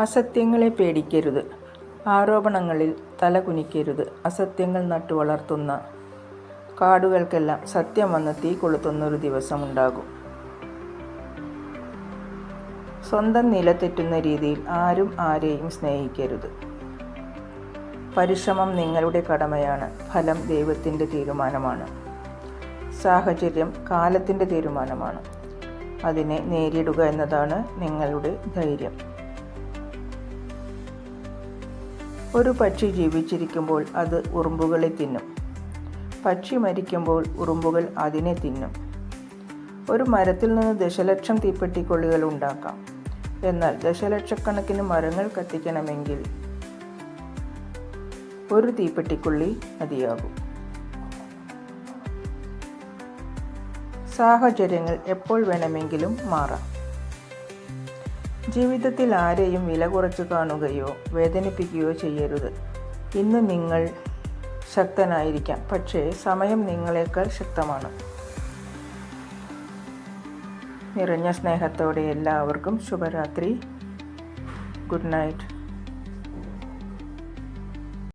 അസത്യങ്ങളെ പേടിക്കരുത്, ആരോപണങ്ങളിൽ തലകുനിക്കരുത്. അസത്യങ്ങൾ നട്ടു വളർത്തുന്ന കാടുകൾക്കെല്ലാം സത്യം വന്ന് തീ കൊളുത്തുന്നൊരു ദിവസമുണ്ടാകും. സ്വന്തം നിലതെറ്റുന്ന രീതിയിൽ ആരും ആരെയും സ്നേഹിക്കരുത്. പരിശ്രമം നിങ്ങളുടെ കടമയാണ്, ഫലം ദൈവത്തിൻ്റെ തീരുമാനമാണ്. സാഹചര്യം കാലത്തിൻ്റെ തീരുമാനമാണ്. അതിനെ നേരിടുക എന്നതാണ് നിങ്ങളുടെ ധൈര്യം. ഒരു പക്ഷി ജീവിച്ചിരിക്കുമ്പോൾ അത് ഉറുമ്പുകളെ തിന്നും. പക്ഷി മരിക്കുമ്പോൾ ഉറുമ്പുകൾ അതിനെ തിന്നും. ഒരു മരത്തിൽ നിന്ന് ദശലക്ഷം തീപ്പെട്ടിക്കൊള്ളികൾ ഉണ്ടാക്കാം. എന്നാൽ ദശലക്ഷക്കണക്കിന് മരങ്ങൾ കത്തിക്കണമെങ്കിൽ ഒരു തീപ്പെട്ടിക്കൊള്ളി മതിയാകും. സാഹചര്യങ്ങൾ എപ്പോൾ വേണമെങ്കിലും മാറാം. ജീവിതത്തിൽ ആരെയും വില കുറച്ച് കാണുകയോ വേദനിപ്പിക്കുകയോ ചെയ്യരുത്. ഇന്ന് നിങ്ങൾ ശക്തനായിരിക്കാം, പക്ഷേ സമയം നിങ്ങളെക്കാൾ ശക്തമാണ്. നിറഞ്ഞ സ്നേഹത്തോടെ എല്ലാവർക്കും ശുഭരാത്രി. Good night.